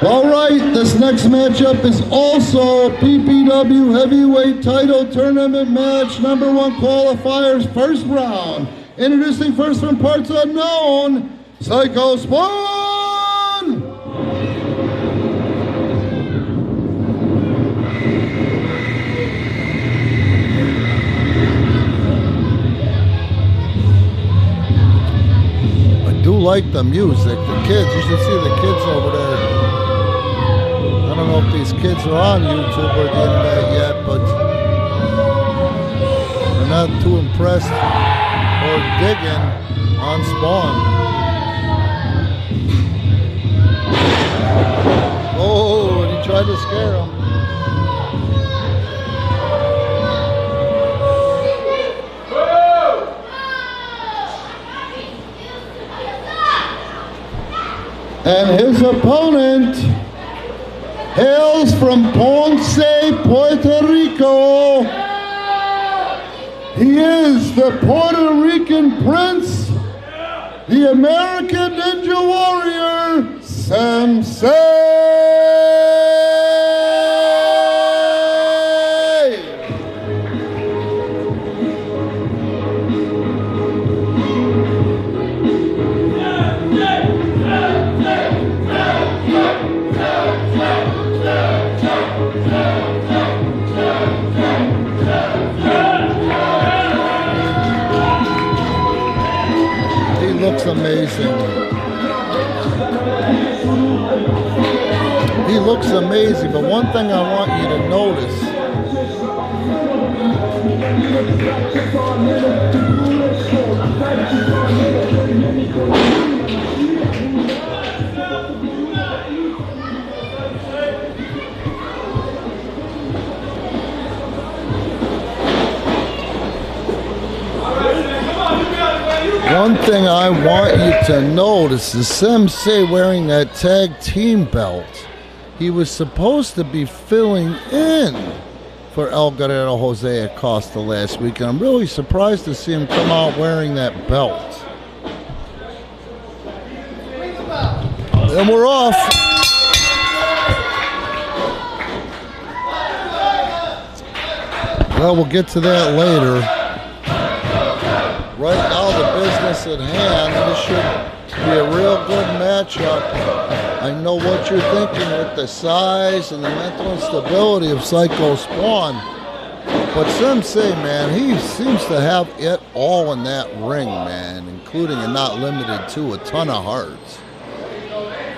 All right, this next matchup is also PPW Heavyweight Title Tournament match, number 1 qualifiers, first round. Introducing first from parts unknown, Psycho Spawn! I do like the music, the kids, you should see the kids over there. I don't know if these kids are on YouTube or the internet yet, but they're not too impressed or digging on Spawn. Oh, and he tried to scare him. And his opponent hails from Ponce, Puerto Rico. He is the Puerto Rican Prince, the American Ninja Warrior, Sem Sei. Looks amazing. He looks amazing, but one thing I want you to notice. One thing I want you to notice is Sem Sei wearing that tag team belt. He was supposed to be filling in for El Guerrero Jose Acosta last week, and I'm really surprised to see him come out wearing that belt. And we're off. Well, we'll get to that later. Right now, the business at hand, this should be a real good matchup. I know what you're thinking with the size and the mental instability of Psycho Spawn. But Sem Sei, man, he seems to have it all in that ring, man, including and not limited to a ton of hearts.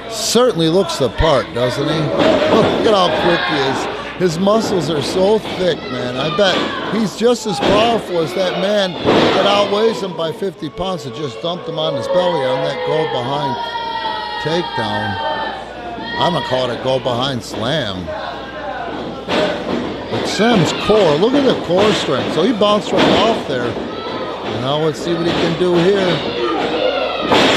Certainly looks the part, doesn't he? Look at how quick he is. His muscles are so thick, man. I bet he's just as powerful as that man that outweighs him by 50 pounds that just dumped him on his belly on that go behind takedown. I'm going to call it a go behind slam. But Sem's core, look at the core strength. So he bounced right off there. Now let's see what he can do here.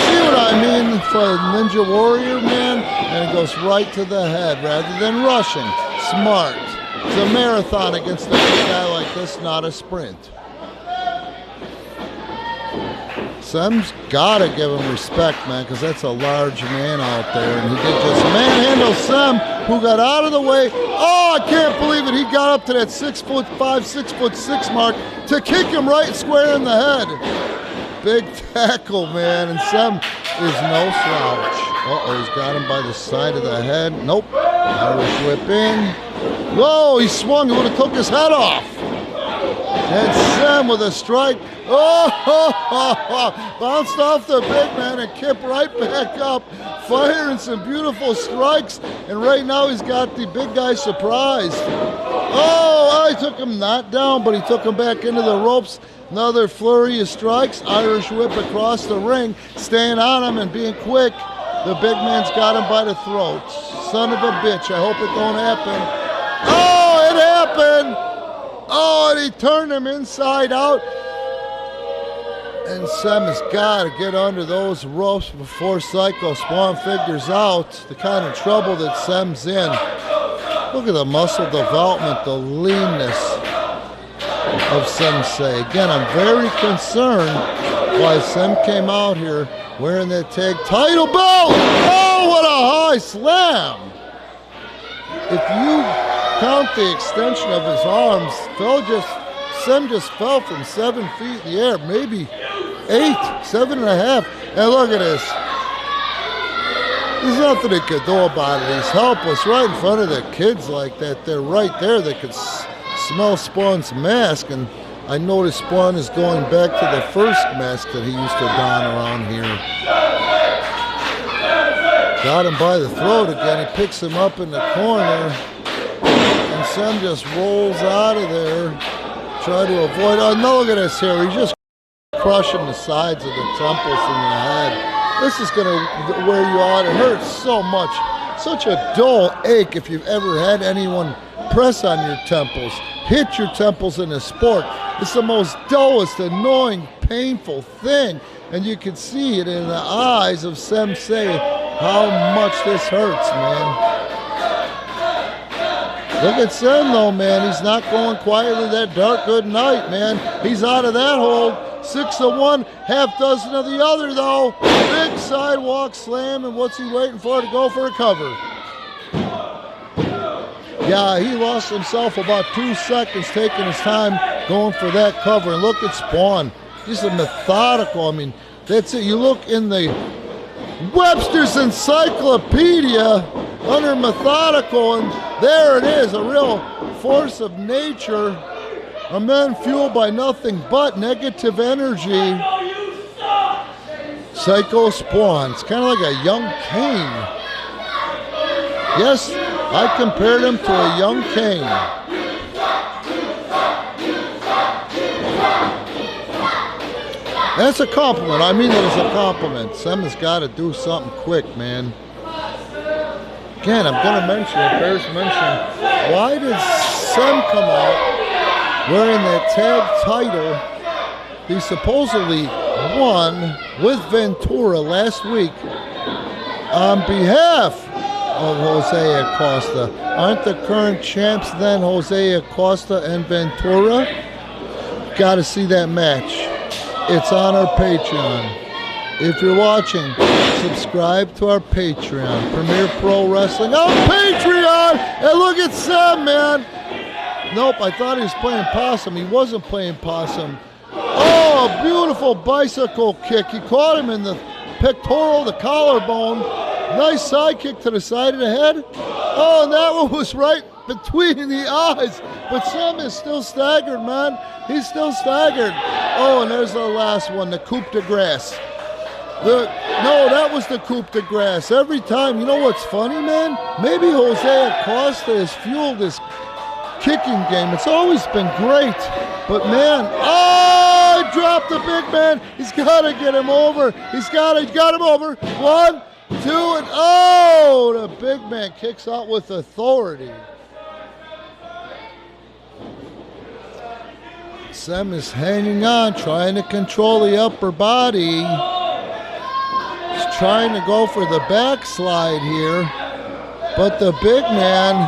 See what I mean for a Ninja Warrior, man? And it goes right to the head rather than rushing. Smart. It's a marathon against a big guy like this, not a sprint. Sem's got to give him respect, man, because that's a large man out there. And he did just manhandle Sem, who got out of the way. Oh, I can't believe it. He got up to that 6'5", 6'6" mark to kick him right square in the head. Big tackle, man, and Sem is no slouch. Uh-oh, he's got him by the side of the head. Nope. Irish whip in. Whoa, he swung. He would have took his head off. And Sem with a strike. Oh, bounced off the big man and kicked right back up, firing some beautiful strikes. And right now he's got the big guy surprised. Oh, I took him not down, but he took him back into the ropes. Another flurry of strikes. Irish whip across the ring, staying on him and being quick. The big man's got him by the throat. Son of a bitch, I hope it don't happen. Oh, it happened! Oh, and he turned him inside out. And Sem has got to get under those ropes before Psycho Spawn figures out the kind of trouble that Sem's in. Look at the muscle development, the leanness of Sem Sei. Again, I'm very concerned why Sem came out here wearing that tag title belt. Oh, what a high by slam. If you count the extension of his arms, Sem just fell from 7 feet in the air, maybe 8, 7.5. And look at this. There's nothing he could do about it. He's helpless right in front of the kids like that. They're right there. They could smell Spawn's mask. And I noticed Spawn is going back to the first mask that he used to don around here. Got him by the throat again. He picks him up in the corner. And Sem just rolls out of there. Try to avoid. Oh, no, look at this here. He's just crushing the sides of the temples in the head. This is going to wear you out. It hurts so much. Such a dull ache if you've ever had anyone press on your temples, hit your temples in a sport. It's the most dullest, annoying, painful thing. And you can see it in the eyes of Sem Sei how much this hurts, man. Look at Sem, though, man. He's not going quietly that dark good night, man. He's out of that hold. 6 of one, half dozen of the other, though. Big sidewalk slam, and what's he waiting for to go for a cover? Yeah, he lost himself about 2 seconds taking his time going for that cover. And look at Spawn. Just a methodical. I mean, that's it. You look in the Webster's Encyclopedia under methodical, and there it is, a real force of nature. A man fueled by nothing but negative energy. Psycho Spawn. It's kind of like a young Kane. Yes, I compared him to a young Kane. That's a compliment. I mean that as a compliment. Sem has got to do something quick, man. Again, I'm going to mention it. Bears mention. Why did Sem come out wearing that tag title he supposedly won with Ventura last week on behalf of Jose Acosta? Aren't the current champs then Jose Acosta and Ventura? Got to see that match. It's on our Patreon. If you're watching, subscribe to our Patreon. Premier Pro Wrestling on Patreon. And look at Sem, man. Nope, I thought he was playing possum. He wasn't playing possum. Oh, beautiful bicycle kick. He caught him in the pectoral, the collarbone. Nice side kick to the side of the head. Oh, and that one was right between the eyes. But Sem is still staggered, man. He's still staggered. Oh, and there's the last one, the coup de grace. No, that was the coup de grace. Every time, you know what's funny, man? Maybe Jose Acosta has fueled this kicking game. It's always been great, but man, oh, he dropped the big man. He's got to get him over. He's got him over. 1, 2, and oh, the big man kicks out with authority. Sem is hanging on, trying to control the upper body. He's trying to go for the backslide here, but the big man,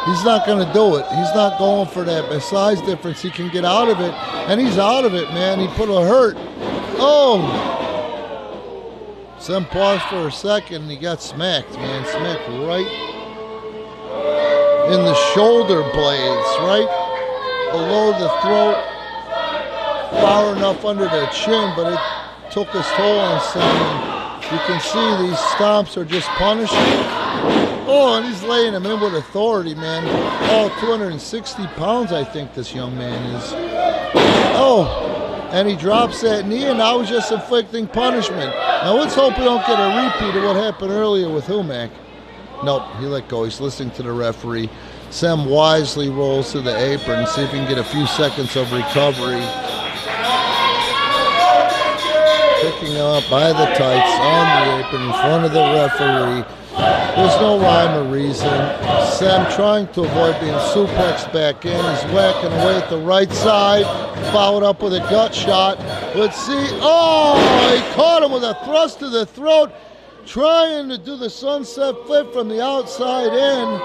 he's not going to do it. He's not going for that. The size difference, he can get out of it. And he's out of it, man. He put a hurt. Oh! Sem paused for a second and he got smacked, man. Smacked right in the shoulder blades, right below the throat. Far enough under the chin, but it took its toll on Sem. You can see these stomps are just punishing. Oh, and he's laying him in with authority, man. Oh, 260 pounds, I think this young man is. Oh, and he drops that knee, and now he's just inflicting punishment. Now, let's hope we don't get a repeat of what happened earlier with Humac. Nope, he let go. He's listening to the referee. Sem wisely rolls to the apron, see if he can get a few seconds of recovery. Picking him up by the tights on the apron in front of the referee. There's no rhyme or reason. Sem trying to avoid being suplexed back in. He's whacking away at the right side. Followed up with a gut shot. Let's see. Oh, he caught him with a thrust to the throat. Trying to do the sunset flip from the outside in.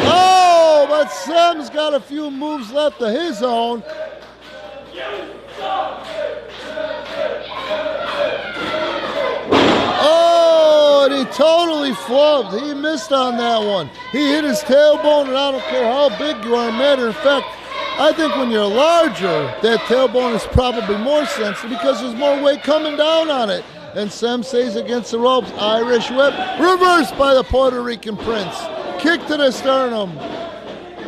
Oh, but Sem's got a few moves left of his own. Oh, and he totally flubbed. He missed on that one. He hit his tailbone, and I don't care how big you are. Matter of fact, I think when you're larger, that tailbone is probably more sensitive because there's more weight coming down on it. And Sem Sei's against the ropes. Irish whip. Reversed by the Puerto Rican Prince. Kick to the sternum.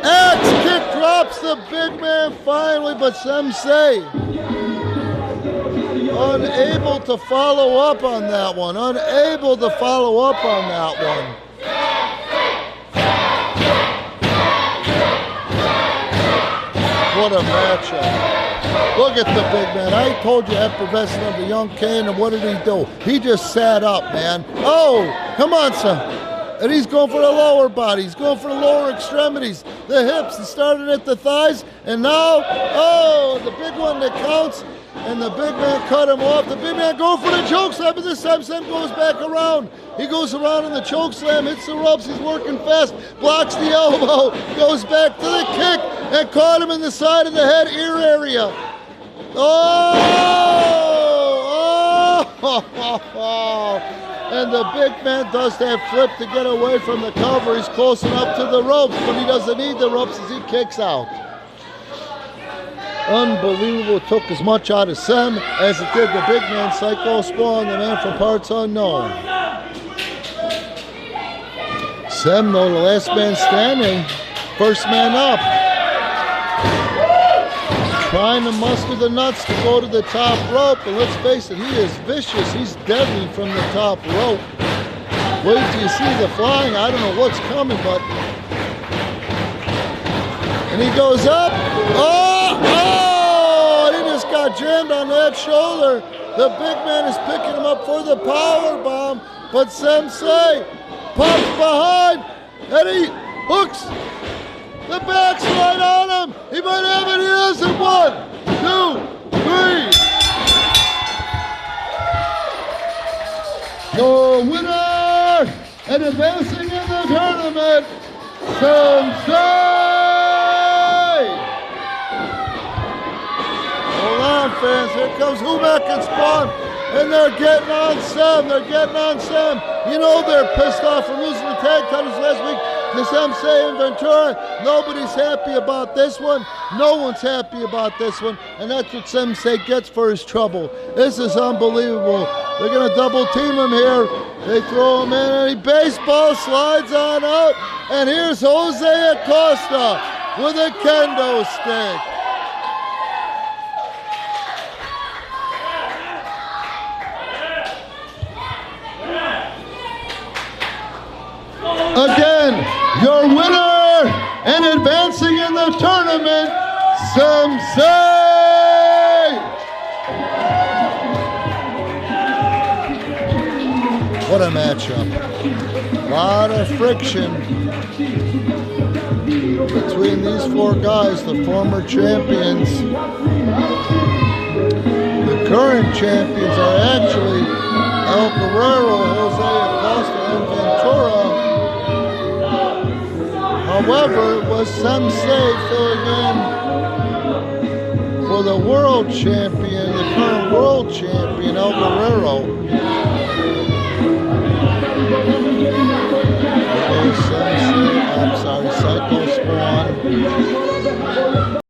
Axe kick drops the big man finally, but Sem Sei unable to follow up on that one. Unable to follow up on that one. What a matchup. Look at the big man. I told you effervescent of the young Kane, and what did he do? He just sat up, man. Oh, come on, son. And he's going for the lower body. He's going for the lower extremities. The hips. He started at the thighs, and now, oh, the big one that counts. And the big man cut him off. The big man going for the choke slam, but this time Sem goes back around. He goes around in the choke slam, hits the ropes, he's working fast, blocks the elbow, goes back to the kick, and caught him in the side of the head, ear area. Oh! And the big man does that flip to get away from the cover. He's close enough to the ropes, but he doesn't need the ropes as he kicks out. Unbelievable. Took as much out of Sem as it did the big man, Psycho Spawn, the man from parts unknown. Sem, though, the last man standing, first man up. Trying to muster the nuts to go to the top rope, but let's face it, he is vicious. He's deadly from the top rope. Wait till you see the flying. I don't know what's coming, but... And he goes up. Oh! He just got jammed on that shoulder. The big man is picking him up for the power bomb, but Sem Sei pops behind, and he hooks the backslide on him. He might have it. He has it. 1, 2, 3. The winner and advancing in the tournament, Sem Sei. Hold on, fans. Here comes Humac and Spawn, and they're getting on Sem. They're getting on Sem. You know they're pissed off for losing the tag titles last week to Sem Sei and Ventura. Nobody's happy about this one. No one's happy about this one, and that's what Sem Sei gets for his trouble. This is unbelievable. They're going to double team him here. They throw him in, and he baseball slides on out. And here's Jose Acosta with a kendo stick. Again, your winner and advancing in the tournament, Sem Sei. What a matchup. A lot of friction between these four guys, the former champions. The current champions are actually El Guerrero, Jose Acosta, and Ventura. However, it was Sem Sei filling in for the world champion, the current world champion, El Guerrero. Psycho Spawn.